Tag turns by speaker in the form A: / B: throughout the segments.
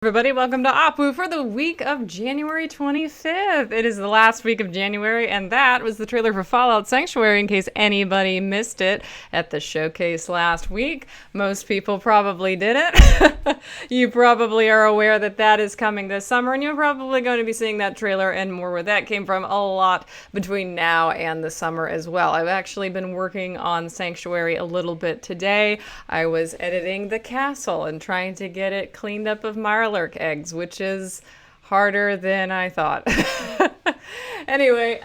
A: Everybody, welcome to Apu for the week of January 25th. It is the last week of January, and that was the trailer for Fallout Sanctuary in case anybody missed it at the showcase last week. Most people probably didn't. You probably are aware that that is coming this summer, and you're probably going to be seeing that trailer and more where that came from a lot between now and the summer as well. I've actually been working on Sanctuary a little bit today. I was editing the castle and trying to get it cleaned up of Mirelurk eggs, which is harder than I thought. Anyway,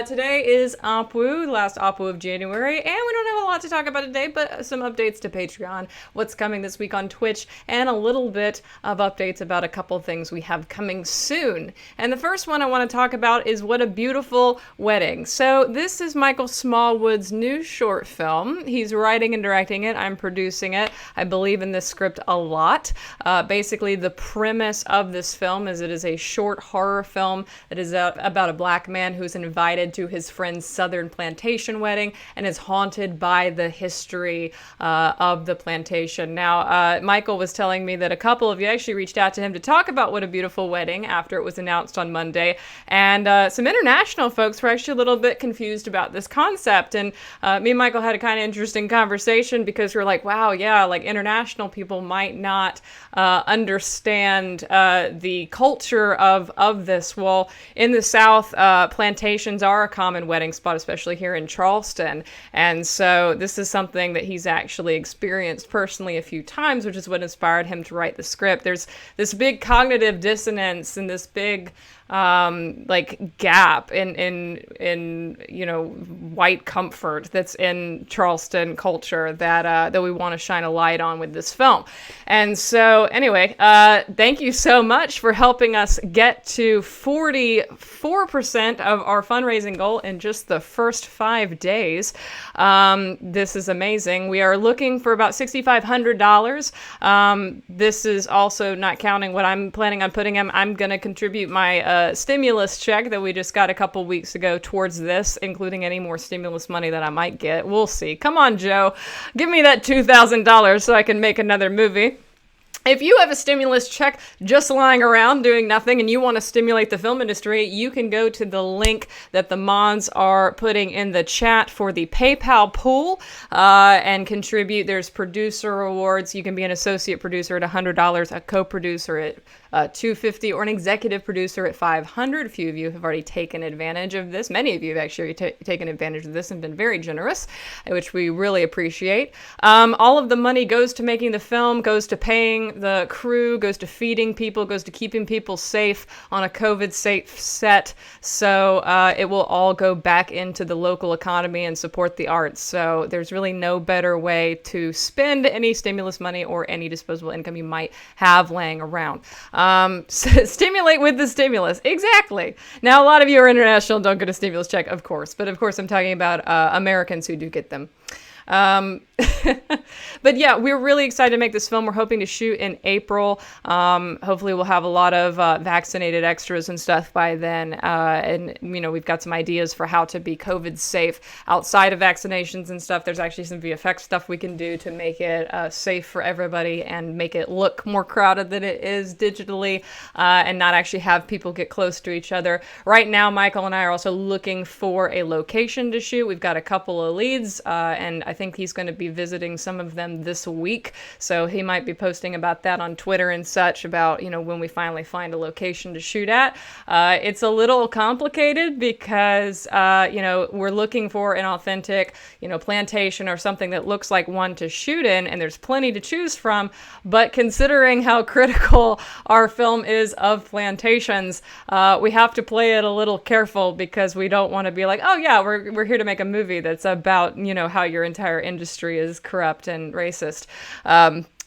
A: today is Apu, last Apu of January, and we don't have a lot to talk about today, but some updates to Patreon, what's coming this week on Twitch, and a little bit of updates about a couple things we have coming soon. And the first one I want to talk about is What a Beautiful Wedding. So this is Michael Smallwood's new short film. He's writing and directing it. I'm producing it. I believe in this script a lot. Basically, the premise of this film is it is a short horror film that is about a black man who's invited to his friend's southern plantation wedding and is haunted by the history of the plantation. Now, Michael was telling me that a couple of you actually reached out to him to talk about What a Beautiful Wedding after it was announced on Monday, and some international folks were actually a little bit confused about this concept, and me and Michael had a kind of interesting conversation because we were like, wow, yeah, like international people might not understand the culture of this. Well, in the South, plantations are a common wedding spot, especially here in Charleston. And so this is something that he's actually experienced personally a few times, which is what inspired him to write the script. There's this big cognitive dissonance and this big like gap in you know, white comfort that's in Charleston culture that we want to shine a light on with this film. And so anyway, thank you so much for helping us get to 44% of our fundraising goal in just the first 5 days. This is amazing. We are looking for about $6,500. This is also not counting what I'm planning on putting in. I'm going to contribute my stimulus check that we just got a couple weeks ago towards this, including any more stimulus money that I might get. We'll see. Come on, Joe. Give me that $2,000 so I can make another movie. If you have a stimulus check just lying around doing nothing and you want to stimulate the film industry, you can go to the link that the mods are putting in the chat for the PayPal pool and contribute. There's producer awards. You can be an associate producer at $100, a co-producer at $250, or an executive producer at $500. A few of you have already taken advantage of this. Many of you have actually taken advantage of this and been very generous, which we really appreciate. All of the money goes to making the film, goes to paying the crew, goes to feeding people, goes to keeping people safe on a COVID-safe set. So it will all go back into the local economy and support the arts. So there's really no better way to spend any stimulus money or any disposable income you might have laying around. Stimulate with the stimulus. Exactly. Now, a lot of you are international, don't get a stimulus check, of course. But of course, I'm talking about Americans who do get them. But yeah, we're really excited to make this film. We're hoping to shoot in April. Hopefully we'll have a lot of vaccinated extras and stuff by then. And, you know, we've got some ideas for how to be COVID safe outside of vaccinations and stuff. There's actually some VFX stuff we can do to make it safe for everybody and make it look more crowded than it is digitally, and not actually have people get close to each other. Right now, Michael and I are also looking for a location to shoot. We've got a couple of leads, and I think he's going to be visiting some of them this week, so he might be posting about that on Twitter and such, about, you know, when we finally find a location to shoot at. It's a little complicated because you know, we're looking for an authentic, you know, plantation or something that looks like one to shoot in, and there's plenty to choose from. But considering how critical our film is of plantations, we have to play it a little careful because we don't want to be like, oh yeah, we're here to make a movie that's about, you know, how your entire industry is corrupt and racist.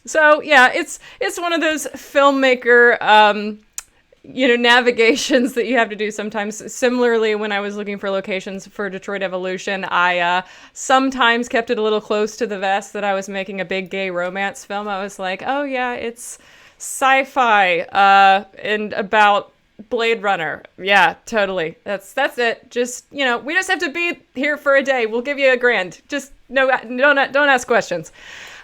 A: So yeah, it's one of those filmmaker you know, navigations that you have to do sometimes. Similarly, when I was looking for locations for Detroit Evolution, I sometimes kept it a little close to the vest that I was making a big gay romance film. I was like, oh yeah, it's sci-fi and about Blade Runner. Yeah, totally. That's it. Just, you know, we just have to be here for a day. We'll give you $1,000. Just don't ask questions.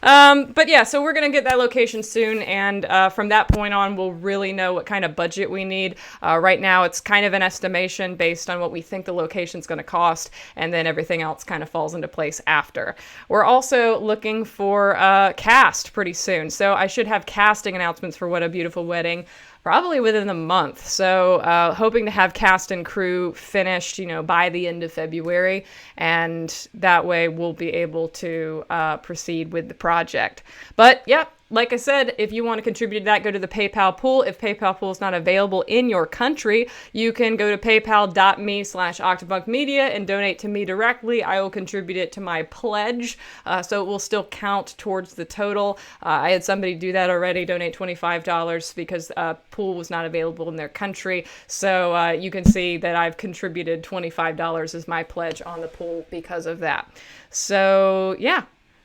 A: But yeah, so we're going to get that location soon, and from that point on, we'll really know what kind of budget we need. Right now, it's kind of an estimation based on what we think the location's going to cost, and then everything else kind of falls into place after. We're also looking for cast pretty soon, so I should have casting announcements for What a Beautiful Wedding probably within a month. So hoping to have cast and crew finished, by the end of February. And that way we'll be able to proceed with the project. But yep. Like I said, if you want to contribute to that, go to the PayPal pool. If PayPal pool is not available in your country, you can go to paypal.me/octopunkmedia and donate to me directly. I will contribute it to my pledge, so it will still count towards the total. I had somebody do that already, donate $25 because pool was not available in their country. So you can see that I've contributed $25 as my pledge on the pool because of that. So yeah.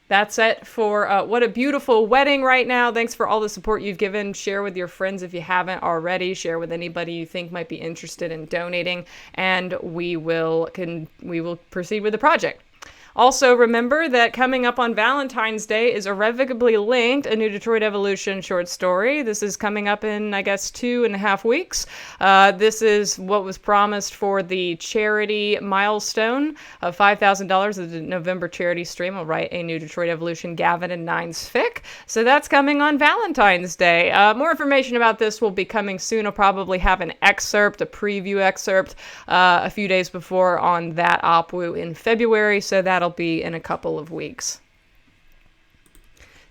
A: That's it for What a Beautiful Wedding right now. Thanks for all the support you've given. Share with your friends if you haven't already. Share with anybody you think might be interested in donating, and we will proceed with the project. Also, remember that coming up on Valentine's Day is Irrevocably Linked, a new Detroit Evolution short story. This is coming up in, 2.5 weeks. This is what was promised for the charity milestone of $5,000 of the November charity stream. I'll write a new Detroit Evolution Gavin and Nines fic. So that's coming on Valentine's Day. More information about this will be coming soon. I'll probably have an excerpt, a preview excerpt, a few days before on that OPWU in February. So that'll be in a couple of weeks.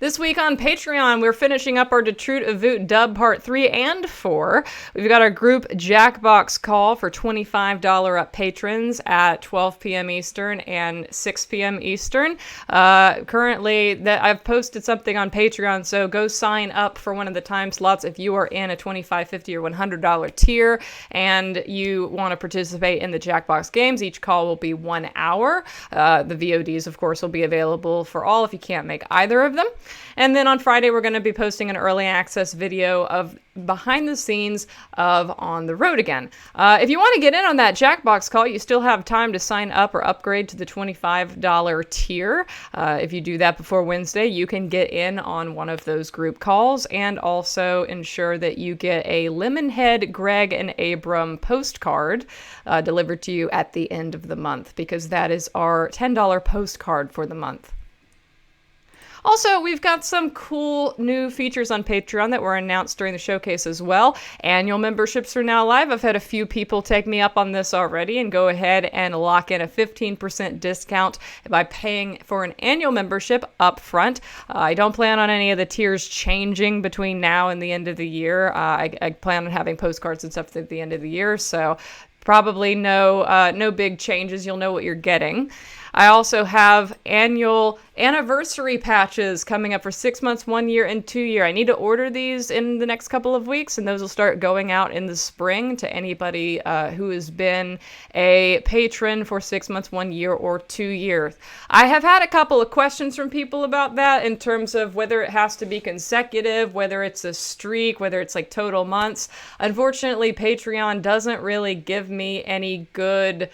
A: This week on Patreon, we're finishing up our Detroit Avoot Dub Part 3 and 4. We've got our group Jackbox call for $25 up patrons at 12 p.m. Eastern and 6 p.m. Eastern. Currently, I've posted something on Patreon, so go sign up for one of the time slots if you are in a $25, $50, or $100 tier and you want to participate in the Jackbox games. Each call will be 1 hour. The VODs, of course, will be available for all if you can't make either of them. And then on Friday, we're going to be posting an early access video of behind the scenes of On the Road Again. If you want to get in on that Jackbox call, you still have time to sign up or upgrade to the $25 tier. If you do that before Wednesday, you can get in on one of those group calls and also ensure that you get a Lemonhead, Greg, and Abram postcard delivered to you at the end of the month, because that is our $10 postcard for the month. Also, we've got some cool new features on Patreon that were announced during the showcase as well. Annual memberships are now live. I've had a few people take me up on this already and go ahead and lock in a 15% discount by paying for an annual membership up front. I don't plan on any of the tiers changing between now and the end of the year. I plan on having postcards and stuff at the end of the year, so probably no big changes. You'll know what you're getting. I also have annual anniversary patches coming up for 6 months, 1 year, and 2 year. I need to order these in the next couple of weeks, and those will start going out in the spring to anybody who has been a patron for 6 months, 1 year, or 2 years. I have had a couple of questions from people about that in terms of whether it has to be consecutive, whether it's a streak, whether it's like total months. Unfortunately, Patreon doesn't really give me any good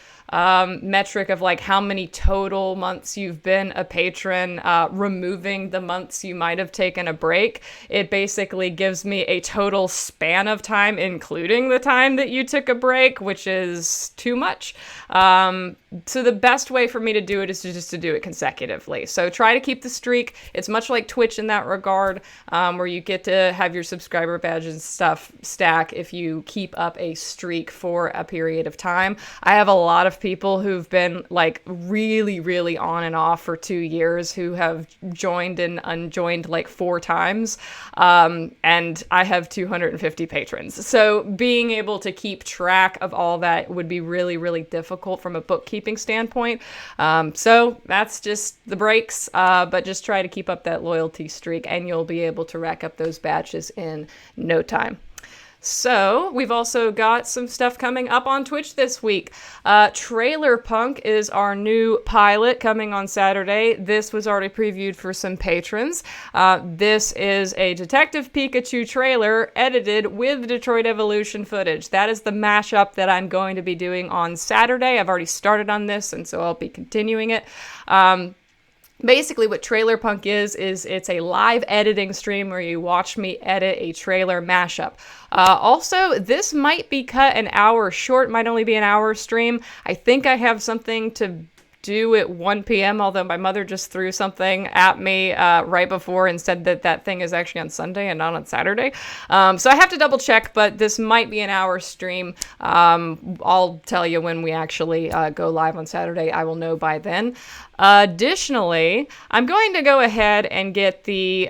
A: metric of like how many total months you've been a patron, removing the months you might have taken a break. It basically gives me a total span of time, including the time that you took a break, which is too much. So the best way for me to do it is to do it consecutively. So try to keep the streak. It's much like Twitch in that regard, where you get to have your subscriber badges and stuff stack if you keep up a streak for a period of time. I have a lot of people who've been like really, really on and off for 2 years who have joined and unjoined like 4 times. And I have 250 patrons. So being able to keep track of all that would be really, really difficult from a bookkeeping standpoint. So that's just the breaks, but just try to keep up that loyalty streak and you'll be able to rack up those badges in no time. So we've also got some stuff coming up on Twitch this week. Trailer Punk is our new pilot coming on Saturday. This was already previewed for some patrons. This is a Detective Pikachu trailer edited with Detroit Evolution footage. That is the mashup that I'm going to be doing on Saturday. I've already started on this, and so I'll be continuing it. Basically, what Trailer Punk is it's a live editing stream where you watch me edit a trailer mashup. Also, this might be cut an hour short, might only be an hour stream. I think I have something to do at 1 p.m., although my mother just threw something at me right before and said that that thing is actually on Sunday and not on Saturday. So I have to double check, but this might be an hour stream. I'll tell you when we actually go live on Saturday. I will know by then. Additionally, I'm going to go ahead and get the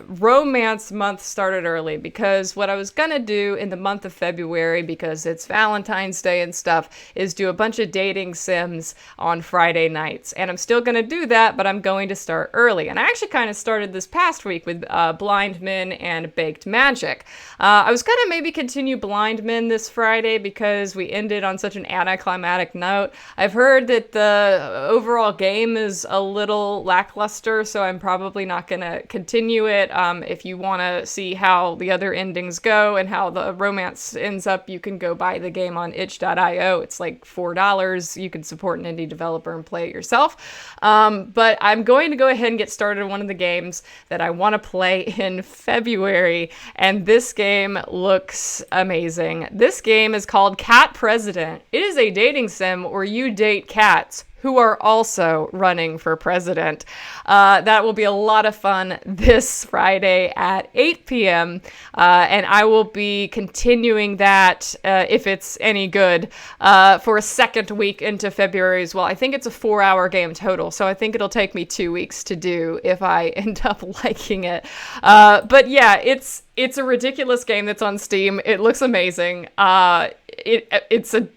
A: romance month started early, because what I was going to do in the month of February, because it's Valentine's Day and stuff, is do a bunch of dating sims on Friday nights. And I'm still going to do that, but I'm going to start early. And I actually kind of started this past week with Blind Men and Baked Magic. I was going to maybe continue Blind Men this Friday because we ended on such an anticlimactic note. I've heard that the overall game is a little lackluster, so I'm probably not going to continue it. If you want to see how the other endings go and how the romance ends up, you can go buy the game on itch.io. It's like $4. You can support an indie developer and play it yourself. But I'm going to go ahead and get started on one of the games that I want to play in February, and this game looks amazing. This game is called Cat President. It is a dating sim where you date cats who are also running for president. That will be a lot of fun this Friday at 8 p.m. And I will be continuing that, if it's any good, for a second week into February as well. I think it's a 4-hour game total, so I think it'll take me 2 weeks to do if I end up liking it. But yeah, it's a ridiculous game that's on Steam. It looks amazing. It's a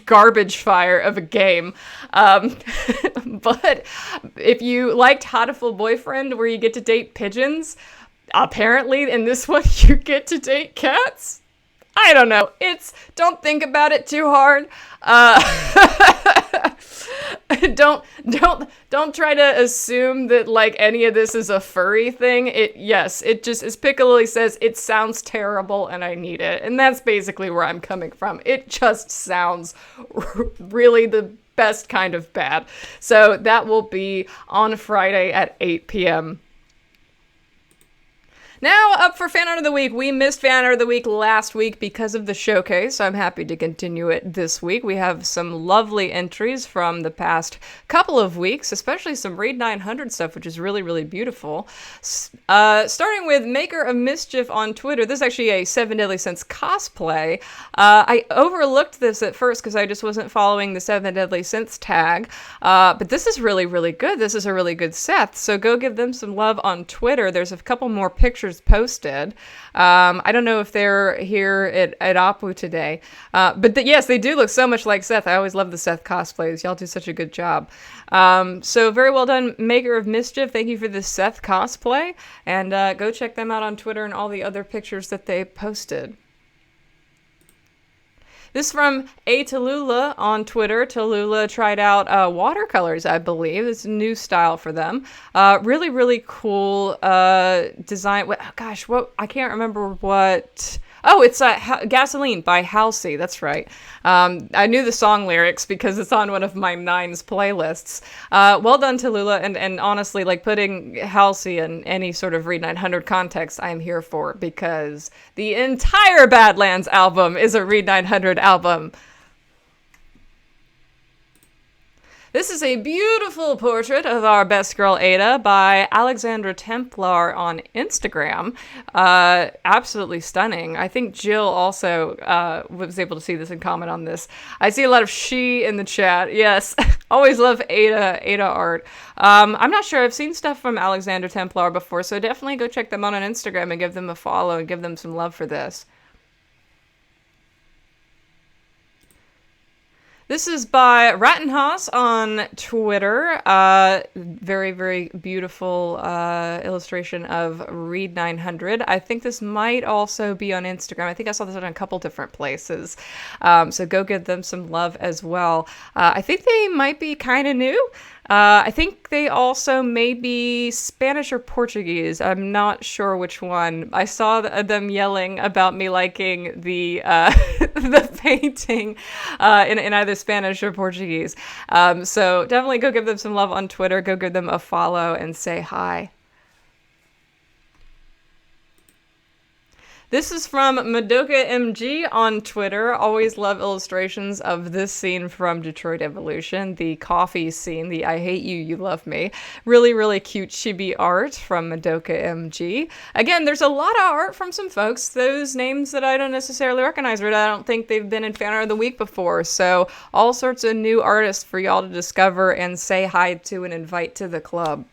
A: garbage fire of a game. But if you liked Hatoful Boyfriend, where you get to date pigeons, apparently in this one you get to date cats. I don't know. Don't think about it too hard. Don't try to assume that like any of this is a furry thing. It just, as Piccolo says, it sounds terrible and I need it. And that's basically where I'm coming from. It just sounds really the best kind of bad. So that will be on Friday at 8 p.m. Now, up for Fan Art of the Week. We missed Fan Art of the Week last week because of the showcase. I'm happy to continue it this week. We have some lovely entries from the past couple of weeks, especially some Raid 900 stuff, which is really, really beautiful. Starting with Maker of Mischief on Twitter. This is actually a 7 Deadly Sins cosplay. I overlooked this at first because I just wasn't following the 7 Deadly Sins tag. But this is really, really good. This is a really good Seth. So go give them some love on Twitter. There's a couple more pictures posted. I don't know if they're here at Apu today, but yes, they do look so much like Seth. I always love the Seth cosplays. Y'all do such a good job. So very well done, Maker of Mischief. Thank you for the Seth cosplay, and go check them out on Twitter and all the other pictures that they posted. This is from A Tallulah on Twitter. Tallulah tried out watercolors, I believe. It's a new style for them. Really, really cool design. Gosh, I can't remember what. Oh, it's Gasoline by Halsey. That's right. I knew the song lyrics because it's on one of my Nines playlists. Well done, Tallulah. And honestly, like putting Halsey in any sort of Read 900 context, I'm here for, because the entire Badlands album is a Read 900 album. This is a beautiful portrait of our best girl Ada by Alexandra Templar on Instagram. Absolutely stunning. I think Jill also was able to see this and comment on this. I see a lot of she in the chat. Yes, always love Ada art. I'm not sure. I've seen stuff from Alexandra Templar before, so definitely go check them out on Instagram and give them a follow and give them some love for this. This is by Rattenhaus on Twitter. Very, very beautiful illustration of Read 900. I think this might also be on Instagram. I think I saw this on a couple different places. So go give them some love as well. I think they might be kind of new. I think they also may be Spanish or Portuguese. I'm not sure which one. I saw them yelling about me liking the the painting in either Spanish or Portuguese. So definitely go give them some love on Twitter. Go give them a follow and say hi. This is from Madoka MG on Twitter. Always love illustrations of this scene from Detroit Evolution, the coffee scene, the I hate you, you love me. Really, really cute chibi art from Madoka MG. Again, there's a lot of art from some folks, those names that I don't necessarily recognize, or I don't think they've been in Fan Art of the Week before. So all sorts of new artists for y'all to discover and say hi to and invite to the club.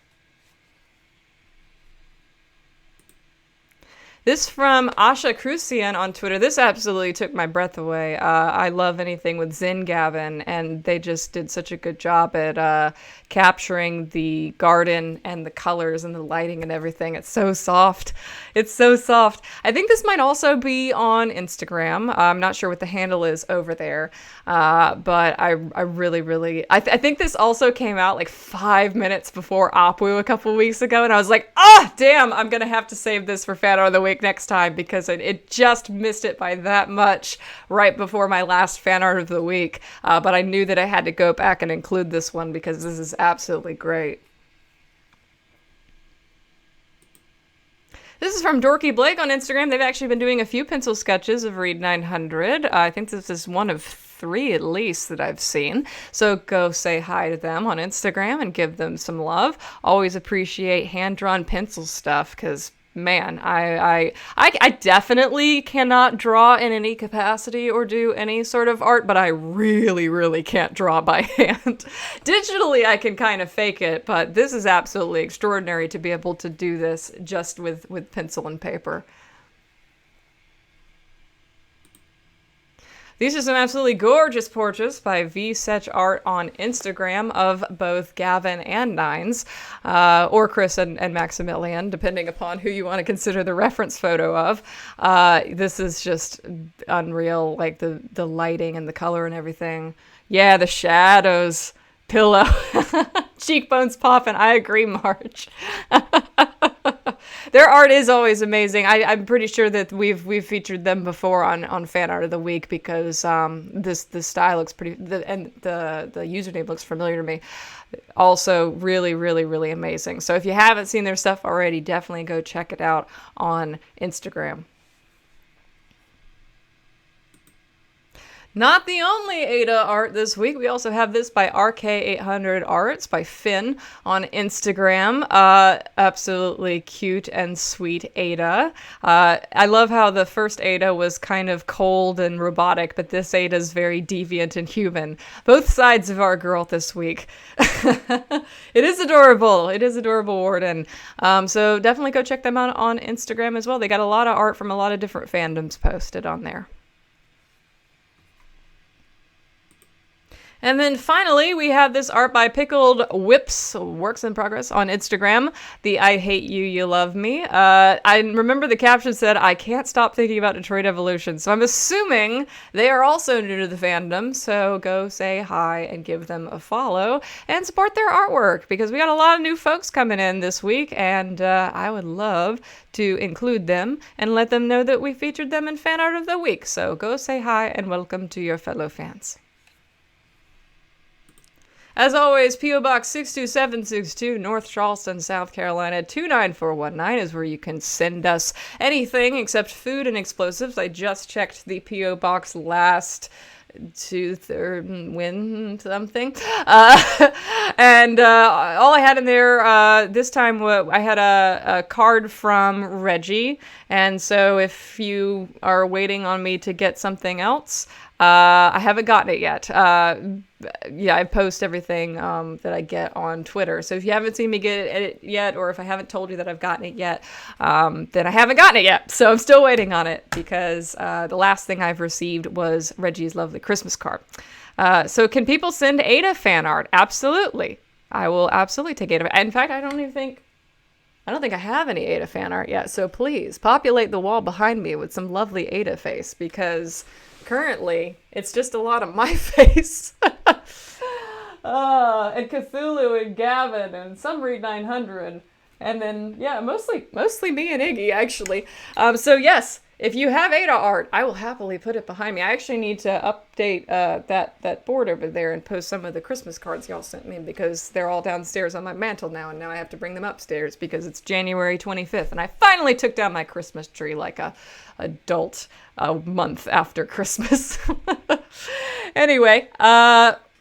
A: This from Asha Crucian on Twitter. This absolutely took my breath away. I love anything with Zen Gavin, and they just did such a good job at capturing the garden and the colors and the lighting and everything. It's so soft. It's so soft. I think this might also be on Instagram. I'm not sure what the handle is over there, but I really, really... I think this also came out like 5 minutes before Apu a couple weeks ago, and I was like, damn, I'm going to have to save this for Fan Art of the Week next time because it just missed it by that much right before my last Fan Art of the Week. But I knew that I had to go back and include this one because this is absolutely great. This is from Dorky Blake on Instagram. They've actually been doing a few pencil sketches of Read 900. I think this is one of 3 at least that I've seen. So go say hi to them on Instagram and give them some love. Always appreciate hand-drawn pencil stuff because, man, I definitely cannot draw in any capacity or do any sort of art, but I really, really can't draw by hand. Digitally, I can kind of fake it, but this is absolutely extraordinary to be able to do this just with pencil and paper. These are some absolutely gorgeous portraits by V Sech Art on Instagram of both Gavin and Nines, or Chris and Maximilian, depending upon who you want to consider the reference photo of. This is just unreal, like the lighting and the color and everything. Yeah, the shadows, pillow, cheekbones popping. I agree, Marge. Their art is always amazing. I'm pretty sure that we've featured them before on Fan Art of the Week because this style looks pretty, and the username looks familiar to me. Also, really, really, really amazing. So if you haven't seen their stuff already, definitely go check it out on Instagram. Not the only Ada art this week. We also have this by RK800 Arts by Finn on Instagram. Absolutely cute and sweet Ada. I love how the first Ada was kind of cold and robotic, but this Ada is very deviant and human. Both sides of our girl this week. It is adorable. It is adorable, Warden. So definitely go check them out on Instagram as well. They got a lot of art from a lot of different fandoms posted on there. And then finally, we have this art by Pickled Whips, works in progress on Instagram. The I hate you, you love me. I remember the caption said, I can't stop thinking about Detroit Evolution. So I'm assuming they are also new to the fandom. So go say hi and give them a follow and support their artwork because we got a lot of new folks coming in this week. And I would love to include them and let them know that we featured them in Fan Art of the Week. So go say hi and welcome to your fellow fans. As always, P.O. Box 62762, North Charleston, South Carolina, 29419 is where you can send us anything except food and explosives. I just checked the P.O. Box last win something. And all I had in there this time, I had a card from Reggie. And so if you are waiting on me to get something else, I haven't gotten it yet. Yeah, I post everything that I get on Twitter. So if you haven't seen me get it yet, or if I haven't told you that I've gotten it yet, then I haven't gotten it yet. So I'm still waiting on it because the last thing I've received was Reggie's lovely Christmas card. So can people send Ada fan art? Absolutely. I will absolutely take Ada. In fact, I don't think I have any Ada fan art yet. So please populate the wall behind me with some lovely Ada face because currently it's just a lot of my face. And Cthulhu and Gavin and some read 900. And then, yeah, mostly me and Iggy, actually. So yes, if you have Ada art, I will happily put it behind me. I actually need to update that board over there and post some of the Christmas cards y'all sent me, because they're all downstairs on my mantle now, and now I have to bring them upstairs because it's January 25th, and I finally took down my Christmas tree like a adult a month after Christmas. Anyway,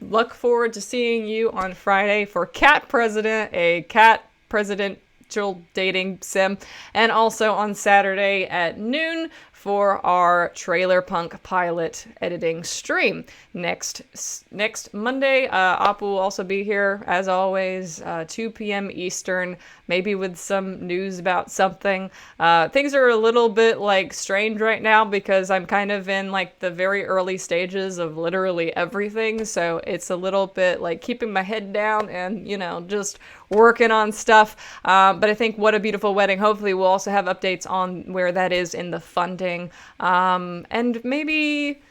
A: look forward to seeing you on Friday for Cat President, a cat presidential dating sim, and also on Saturday at noon for our Trailer Punk pilot editing stream. Next Monday, Apu will also be here, as always, 2 p.m. Eastern, maybe with some news about something. Things are a little bit, like, strange right now because I'm kind of in, like, the very early stages of literally everything, so it's a little bit, like, keeping my head down and, you know, just working on stuff. But I think What a Beautiful Wedding, hopefully we'll also have updates on where that is in the funding. And maybe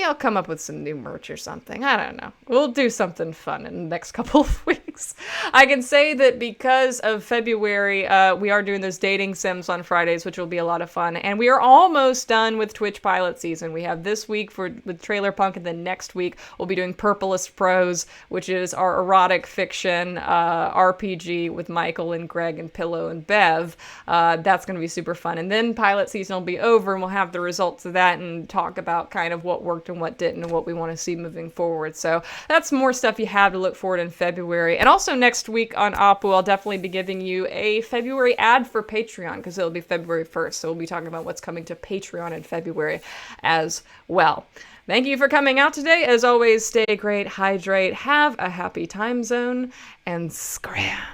A: I'll come up with some new merch or something. I don't know. We'll do something fun in the next couple of weeks. I can say that because of February, we are doing those dating sims on Fridays, which will be a lot of fun. And we are almost done with Twitch pilot season. We have this week with Trailer Punk, and then next week we'll be doing Purplest Prose, which is our erotic fiction RPG with Michael and Greg and Pillow and Bev. That's going to be super fun. And then pilot season will be over, and we'll have the results of that and talk about kind of what worked and what didn't and what we want to see moving forward. So that's more stuff you have to look forward in February. And also next week on Apu, I'll definitely be giving you a February ad for Patreon, because it'll be February 1st. So we'll be talking about what's coming to Patreon in February as well. Thank you for coming out today. As always, stay great, hydrate, have a happy time zone, and scram.